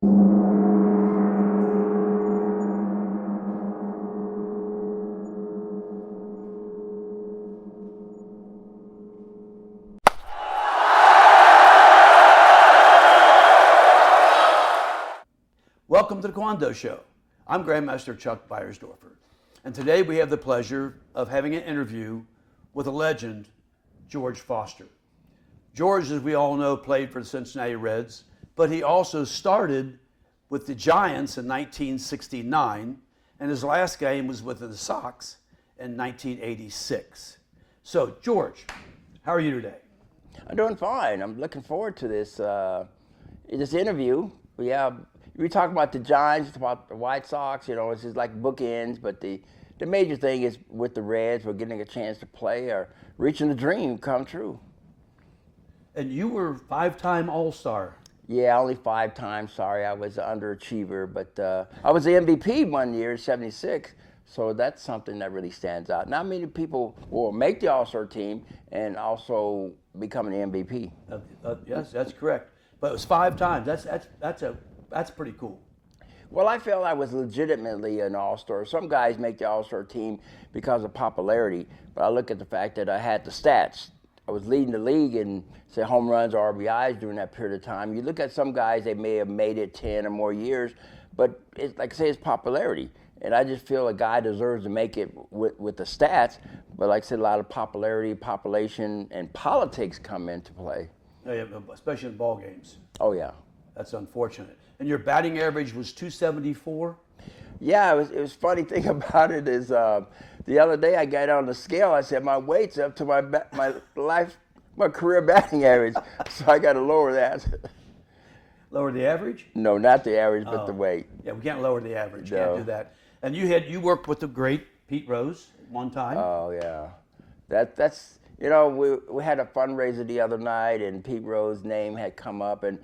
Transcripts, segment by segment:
Welcome to the KWAhnDo Show. I'm Grandmaster Chuck Beiersdorfer, and today we have the pleasure of having an interview with a legend, George Foster. George, as we all know, played for the Cincinnati Reds, but he also started with the Giants in 1969, and his last game was with the Sox in 1986. So, George, how are you today? I'm doing fine. I'm looking forward to this interview. We talk about the Giants, about the White Sox, it's just like bookends, but the major thing is with the Reds, we're getting a chance to play or reaching the dream come true. And you were five-time All-Star. Yeah, only 5 times. Sorry, I was an underachiever, but I was the MVP one year, '76. So that's something that really stands out. Not many people will make the All-Star team and also become an MVP. Yes, that's correct. But it was 5 times. That's pretty cool. Well, I felt I was legitimately an All-Star. Some guys make the All-Star team because of popularity, but I look at the fact that I had the stats. I was leading the league in, say, home runs or RBIs during that period of time. You look at some guys, they may have made it 10 or more years, but like I say, it's popularity. And I just feel a guy deserves to make it with the stats, but like I said, a lot of popularity, population, and politics come into play. Yeah, especially in ball games. Oh, yeah. That's unfortunate. And your batting average was .274? Yeah, it was funny thing about it is the other day I got on the scale. I said my weight's up to my career batting average, so I got to lower that. Lower the average? No, not the average, but the weight. Yeah, we can't lower the average. No. Can't do that. And you worked with the great Pete Rose at one time. Oh yeah, that's we had a fundraiser the other night, and Pete Rose's name had come up, and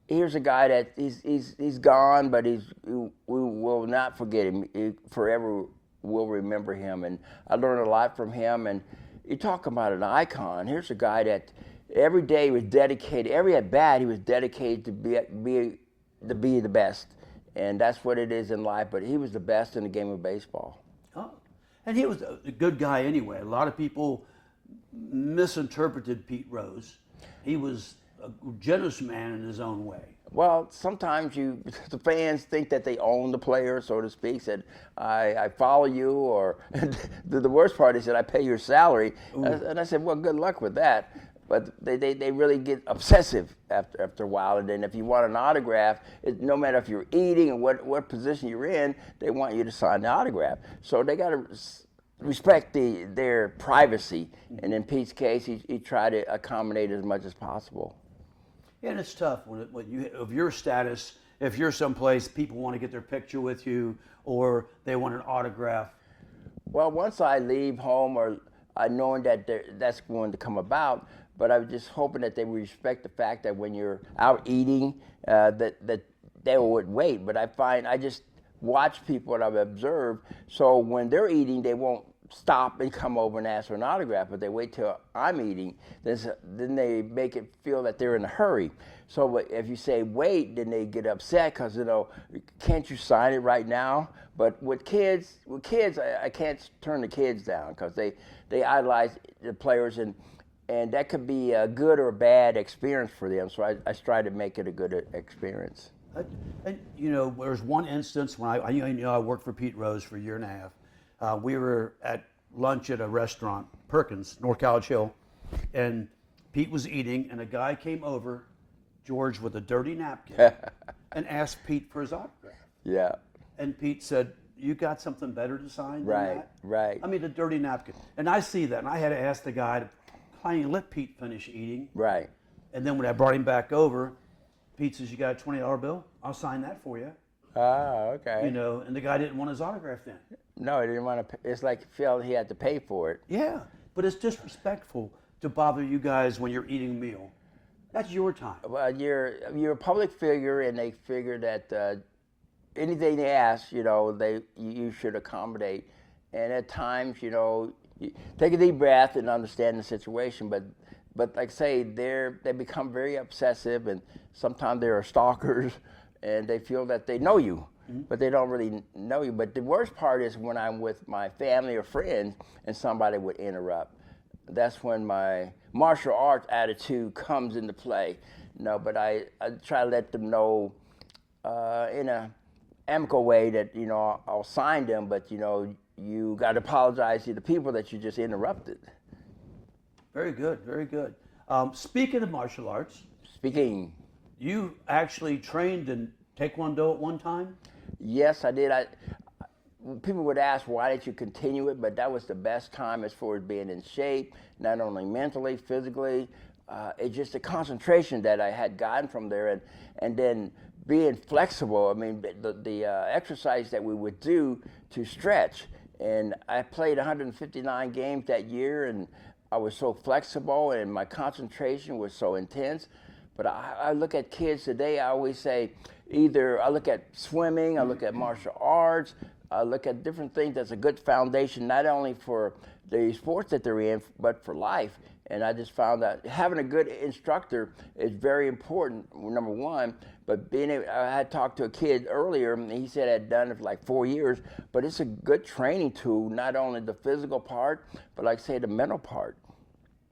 here's a guy that he's gone, but we will not forget him. He forever will remember him, and I learned a lot from him. And you talk about an icon. Here's a guy that every day was dedicated. Every at bat, he was dedicated to be the best, and that's what it is in life. But he was the best in the game of baseball. Oh, and he was a good guy anyway. A lot of people misinterpreted Pete Rose. He was a generous man in his own way. Well, sometimes the fans think that they own the player, so to speak. Said, I follow you, or the worst part is that I pay your salary. And I said, well, good luck with that. But they really get obsessive after a while. And then if you want an autograph, no matter if you're eating or what position you're in, they want you to sign the autograph. So they got to respect their privacy. And in Pete's case, he tried to accommodate as much as possible. Yeah, and it's tough when you of your status. If you're someplace, people want to get their picture with you, or they want an autograph. Well, once I leave home, or knowing that that's going to come about, but I was just hoping that they would respect the fact that when you're out eating, that they would wait. But I just watch people that I've observed. So when they're eating, they won't stop and come over and ask for an autograph, but they wait till I'm eating. Then they make it feel that they're in a hurry. So if you say wait, then they get upset because can't you sign it right now? But with kids, I can't turn the kids down because they idolize the players, and that could be a good or a bad experience for them. So I try to make it a good experience. And there's one instance when I worked for Pete Rose for a year and a half. We were at lunch at a restaurant, Perkins, North College Hill, and Pete was eating, and a guy came over, George, with a dirty napkin, and asked Pete for his autograph. Yeah. And Pete said, "You got something better to sign than that?" Right. I mean, a dirty napkin. And I see that, and I had to ask the guy to finally let Pete finish eating. Right. And then when I brought him back over, Pete says, "You got a $20 bill? I'll sign that for you." Ah, okay. And the guy didn't want his autograph then. No, he didn't want to. It's like he felt he had to pay for it. Yeah, but it's disrespectful to bother you guys when you're eating a meal. That's your time. Well, you're a public figure, and they figure that anything they ask, you should accommodate. And at times, you take a deep breath and understand the situation. But like I say, they become very obsessive, and sometimes there are stalkers. and they feel that they know you, but they don't really know you. But the worst part is when I'm with my family or friends and somebody would interrupt. That's when my martial arts attitude comes into play. No, but I try to let them know in a amicable way that, you know, I'll sign them, but, you know, you got to apologize to the people that you just interrupted. Very good, very good. Speaking of martial arts, Speaking. you actually trained in taekwondo at one time? Yes, I did. People would ask, why did you continue it? But that was the best time as far as being in shape, not only mentally, physically. It's just the concentration that I had gotten from there, and then being flexible. I mean, the exercise that we would do to stretch. And I played 159 games that year, and I was so flexible, and my concentration was so intense. But I look at kids today, I always say, either I look at swimming, I look at martial arts, I look at different things that's a good foundation, not only for the sports that they're in, but for life. And I just found that having a good instructor is very important, number one. But being able, I had talked to a kid earlier, and he said I'd done it for like 4 years, but it's a good training tool, not only the physical part, but like I say, the mental part.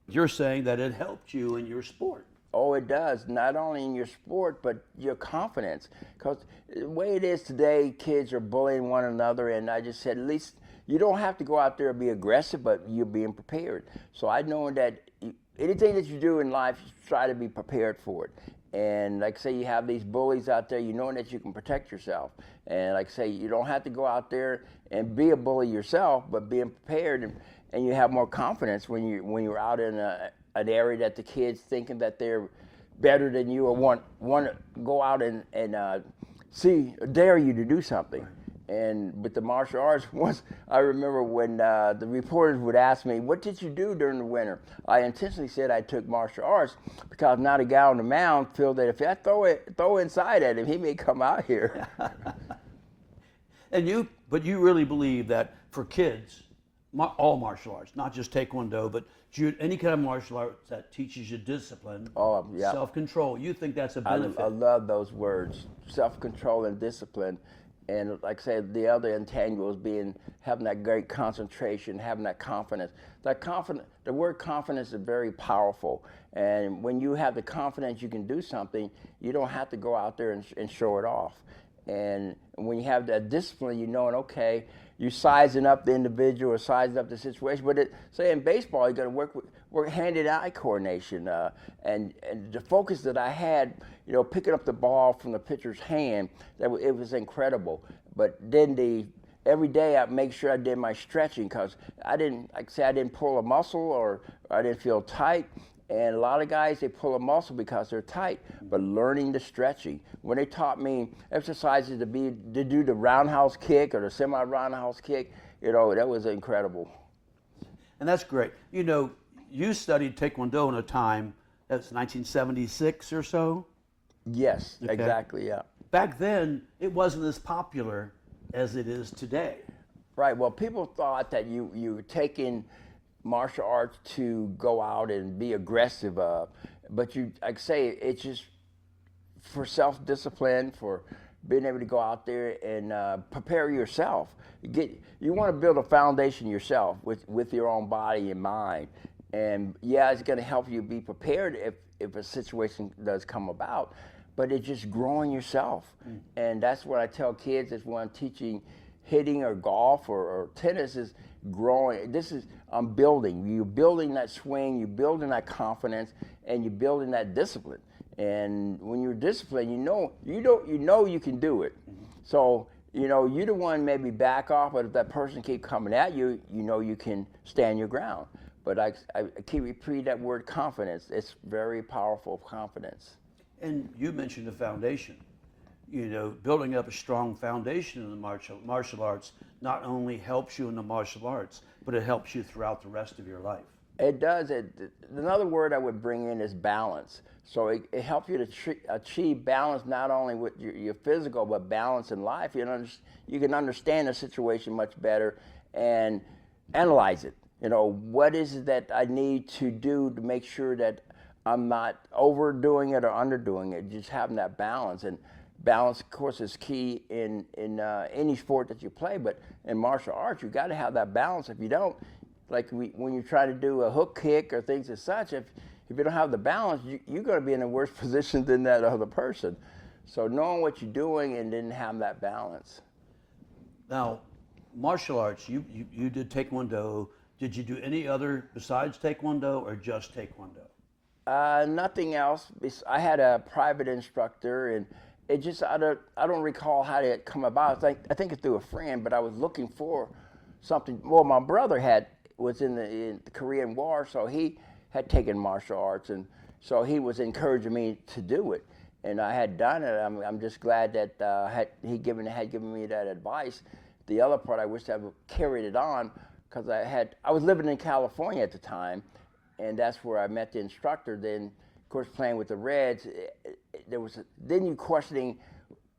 You're saying that it helped you in your sport. Oh, it does, not only in your sport, but your confidence. Because the way it is today, kids are bullying one another, and I just said, at least you don't have to go out there and be aggressive, but you're being prepared. So I know that anything that you do in life, you try to be prepared for it. And like I say, you have these bullies out there, you know that you can protect yourself. And like I say, you don't have to go out there and be a bully yourself, but being prepared, and you have more confidence when you're out in an area that the kids thinking that they're better than you or want to go out and dare you to do something. And with the martial arts, once I remember when the reporters would ask me, what did you do during the winter? I intentionally said I took martial arts because now the guy on the mound feel that if I throw inside at him, he may come out here. But you really believe that for kids, all martial arts, not just taekwondo, but any kind of martial arts that teaches you discipline, Yeah. self-control, you think that's a benefit? I love those words, self-control and discipline. And like I said, the other intangibles being having that great concentration, having that confidence. The word confidence is very powerful. And when you have the confidence you can do something, you don't have to go out there and show it off. And when you have that discipline, you know, okay, you sizing up the individual or sizing up the situation. But say in baseball, you got to work hand-eye coordination. And the focus that I had, you know, picking up the ball from the pitcher's hand, it was incredible. But then every day I make sure I did my stretching because I didn't pull a muscle or I didn't feel tight. And a lot of guys, they pull a muscle because they're tight, but learning the stretching. When they taught me exercises to do the roundhouse kick or the semi-roundhouse kick, you know, that was incredible. And that's great. You know, you studied taekwondo in a time, that's 1976 or so? Yes, Okay. Exactly, yeah. Back then, it wasn't as popular as it is today. Right, well, people thought that you were taking martial arts to go out and be aggressive, but like I say, it's just for self-discipline, for being able to go out there and prepare yourself. You want to build a foundation yourself with your own body and mind, and yeah, it's going to help you be prepared if a situation does come about, but it's just growing yourself. And that's what I tell kids is when I'm teaching hitting or golf or tennis is growing. I'm building. You're building that swing, you're building that confidence, and you're building that discipline. And when you're disciplined, you know you can do it. So, you know, you're the one maybe back off, but if that person keep coming at you, you know you can stand your ground. But I keep repeating that word confidence. It's very powerful, confidence. And you mentioned the foundation. You know, building up a strong foundation in the martial arts not only helps you in the martial arts, but it helps you throughout the rest of your life. It does. Another word I would bring in is balance. So it helps you to achieve balance not only with your physical, but balance in life. You can understand the situation much better and analyze it. You know, what is it that I need to do to make sure that I'm not overdoing it or underdoing it, just having that balance. And balance, of course, is key in any sport that you play, but in martial arts, you got to have that balance. If you don't, like when you try to do a hook kick or things as such, if you don't have the balance, you're going to be in a worse position than that other person. So knowing what you're doing and then have that balance. Now, martial arts, you did taekwondo. Did you do any other besides taekwondo or just taekwondo? Nothing else. I had a private instructor, and it just, I don't recall how it come about. I think it's through a friend, but I was looking for something. Well, my brother was in the Korean War, so he had taken martial arts, and so he was encouraging me to do it. And I had done it. I'm just glad that he had given me that advice. The other part, I wish I would carried it on, because I was living in California at the time, and that's where I met the instructor. Then, of course, playing with the Reds, then you questioning,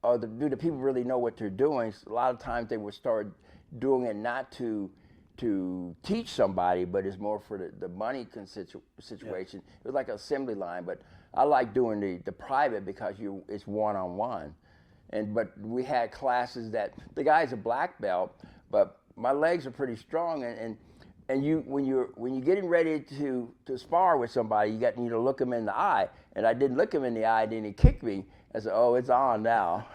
do the people really know what they're doing? So a lot of times they would start doing it not to teach somebody, but it's more for the money situation. Yeah. It was like an assembly line, but I like doing the private because it's one-on-one. But we had classes that the guy's a black belt, but my legs are pretty strong, and when you're getting ready to spar with somebody, you need to look him in the eye. And I didn't look him in the eye, then he kicked me. I said, "Oh, it's on now."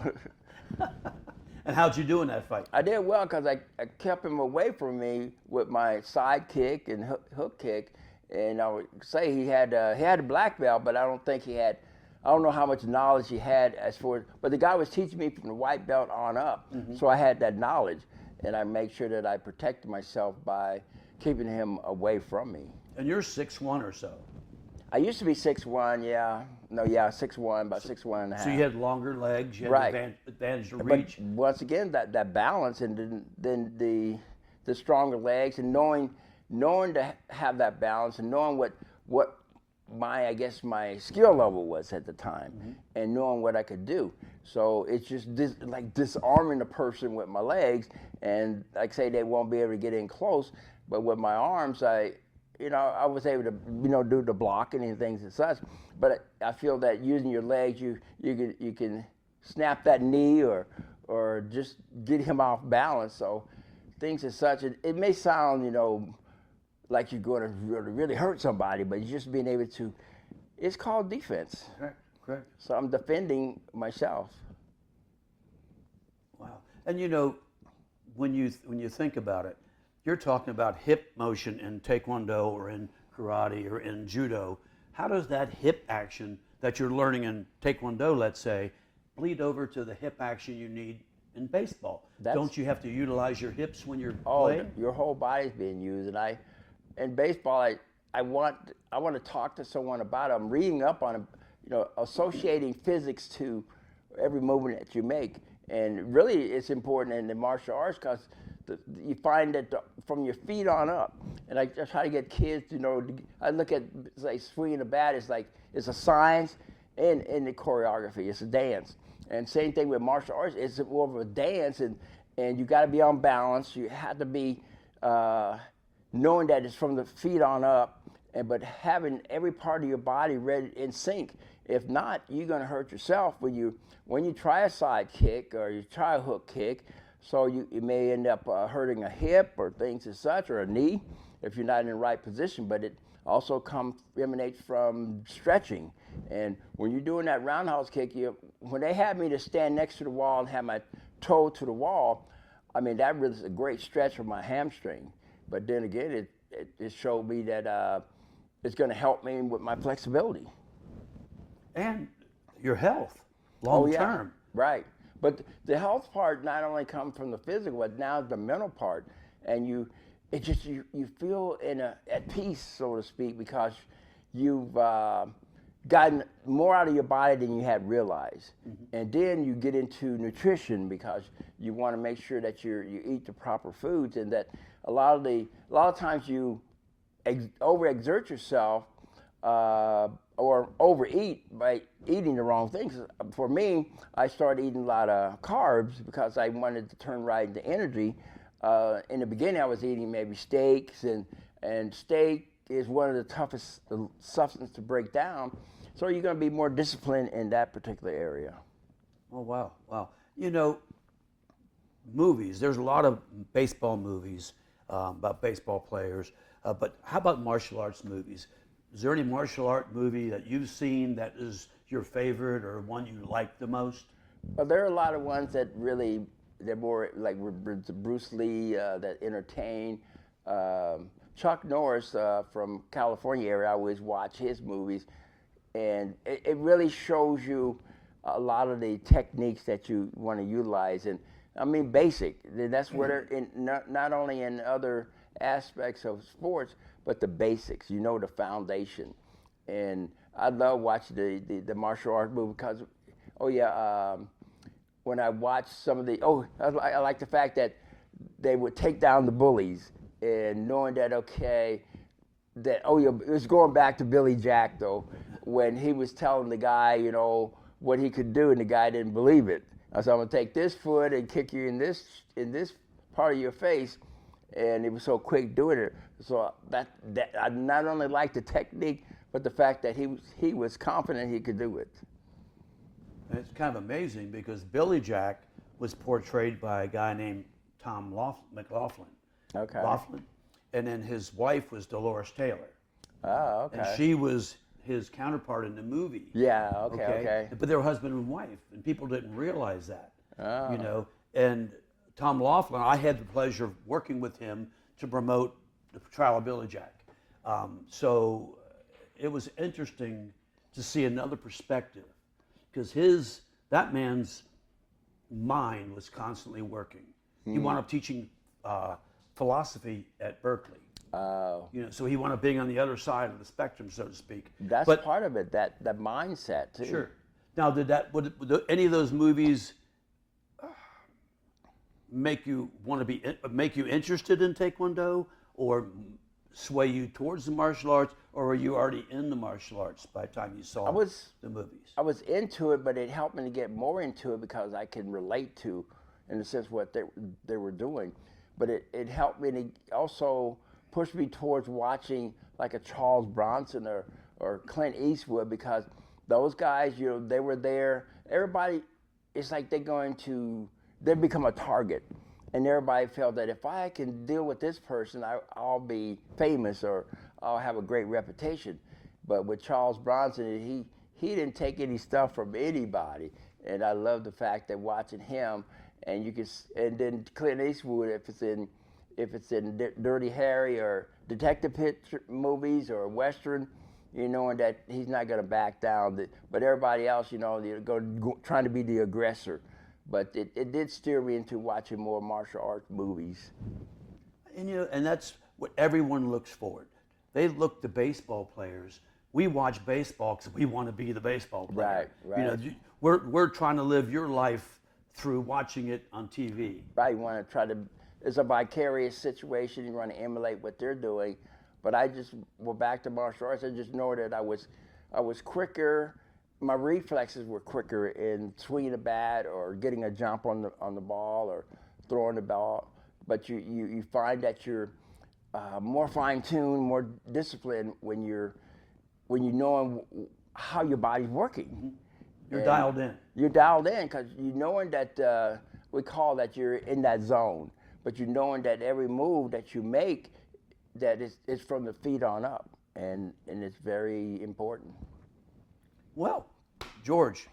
And how'd you do in that fight? I did well because I kept him away from me with my side kick and hook kick. And I would say he had a black belt, but I don't think he had. I don't know how much knowledge he had but the guy was teaching me from the white belt on up, so I had that knowledge, and I made sure that I protected myself by keeping him away from me. And you're 6'1" or so. I used to be 6'1", yeah. No, yeah, 6'1", about 6'1 and a half. So you had longer legs, you had right. advantage to reach. But once again, that balance, and then the stronger legs, and knowing to have that balance, and knowing what my skill level was at the time, and knowing what I could do. So it's just like disarming the person with my legs, and like I say, they won't be able to get in close. But with my arms, I was able to do the blocking and things and such. But I feel that using your legs, you can snap that knee or just get him off balance. So things as such. It may sound like you're going to really hurt somebody, but just being able to. It's called defense. Correct. So I'm defending myself. Wow. And when you think about it, you're talking about hip motion in taekwondo or in karate or in judo. How does that hip action that you're learning in taekwondo, let's say, bleed over to the hip action you need in baseball? Don't you have to utilize your hips when you're playing? Your whole body's being used. And in baseball, I want to talk to someone about it. I'm reading up on associating physics to every movement that you make. And really, it's important in the martial arts because you find that from your feet on up, and I try to get kids I look at like swinging a bat it's a science and the choreography. It's a dance, and same thing with martial arts. It's more of a dance, and you got to be on balance. You have to be knowing that it's from the feet on up, but having every part of your body ready in sync. If not, you're going to hurt yourself when you try a side kick or you try a hook kick. So you may end up hurting a hip or things as such, or a knee if you're not in the right position. But it also emanates from stretching. And when you're doing that roundhouse kick, when they have me to stand next to the wall and have my toe to the wall, that really is a great stretch for my hamstring. But then again, it showed me that it's going to help me with my flexibility. And your health, long term. Right. But the health part not only comes from the physical, but now the mental part, and you feel at peace, so to speak, because you've gotten more out of your body than you had realized, and then you get into nutrition because you want to make sure that you eat the proper foods, and that a lot of times you overexert yourself. Or overeat by eating the wrong things. For me, I started eating a lot of carbs because I wanted to turn right into energy. In the beginning, I was eating maybe steaks, and steak is one of the toughest substances to break down. So you're going to be more disciplined in that particular area. Oh, wow, wow. You know, movies, there's a lot of baseball movies about baseball players, but how about martial arts movies? Is there any martial art movie that you've seen that is your favorite or one you like the most? Well, there are a lot of ones that really, they're more like Bruce Lee that entertain. Chuck Norris from California area, I always watch his movies, and it really shows you a lot of the techniques that you want to utilize. And I mean, basic. That's what they're in, not only in other aspects of sports, but the basics. You know, the foundation. And I love watching the martial art movie because, oh yeah, when I watch some of the, I like the fact that they would take down the bullies and knowing that, okay, that, oh yeah, it was going back to Billy Jack though, when he was telling the guy, you know, what he could do and the guy didn't believe it. So I'm gonna take this foot and kick you in this part of your face, and he was so quick doing it. So that I not only liked the technique, but the fact that he was confident he could do it. And it's kind of amazing because Billy Jack was portrayed by a guy named Tom McLaughlin. Okay. Laughlin. And then his wife was Dolores Taylor. Oh, okay. And she was his counterpart in the movie. Yeah, okay. But they were husband and wife, and people didn't realize that. Oh. You know, and Tom Laughlin, I had the pleasure of working with him to promote the trial of Billy Jack. So it was interesting to see another perspective because that man's mind was constantly working. He wound up teaching philosophy at Berkeley. You know, so he wound up being on the other side of the spectrum, so to speak. That's part of it, that mindset too. Sure. Now, would any of those movies make you make you interested in Taekwondo, or sway you towards the martial arts, or were you already in the martial arts by the time you saw the movies? I was into it, but it helped me to get more into it because I can relate to, in a sense, what they were doing. But it helped me to also push me towards watching like a Charles Bronson or Clint Eastwood, because those guys, you know, they were there. Everybody, it's like they become a target. And everybody felt that if I can deal with this person, I'll be famous or I'll have a great reputation. But with Charles Bronson, he didn't take any stuff from anybody. And I love the fact that watching him, and then Clint Eastwood, if it's in Dirty Harry or detective movies or Western, you know, that he's not going to back down. But everybody else, you know, they're trying to be the aggressor. But it did steer me into watching more martial arts movies. And you know, and that's what everyone looks forward. They look to baseball players. We watch baseball because we want to be the baseball player. Right. You know, we're trying to live your life through watching it on TV. Right. You want to try to. It's a vicarious situation. You want to emulate what they're doing. But well, back to martial arts. I just know that I was quicker. My reflexes were quicker in swinging a bat or getting a jump on the ball or throwing the ball. But you find that you're more fine-tuned, more disciplined when you know how your body's working. Mm-hmm. You're dialed in. You're dialed in because you knowing that we call that you're in that zone. But you knowing that every move that you make, that it's from the feet on up, and it's very important. Well, George,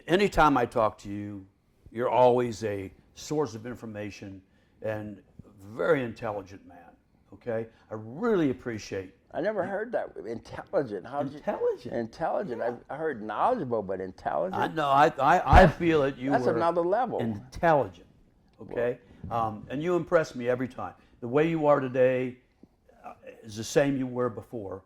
anytime I talk to you, you're always a source of information and very intelligent man, okay? I really appreciate. I never heard that. Intelligent. Intelligent. Intelligent. Yeah. I heard knowledgeable, but intelligent. I know. I feel that you that's were another level. Intelligent, okay? And you impress me every time. The way you are today is the same you were before.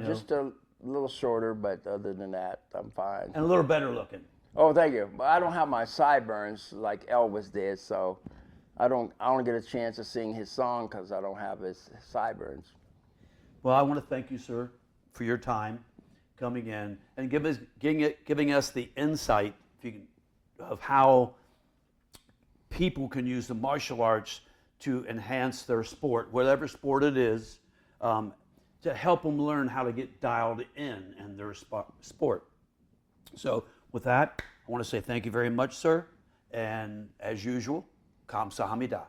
Just a little shorter, but other than that, I'm fine. And a little better looking. Oh, thank you. But I don't have my sideburns like Elvis did, so I don't get a chance to sing his song because I don't have his sideburns. Well, I want to thank you, sir, for your time coming in and giving us the insight of how people can use the martial arts to enhance their sport, whatever sport it is, to help them learn how to get dialed in their sport. So with that, I want to say thank you very much, sir. And as usual, Kamsahamnida.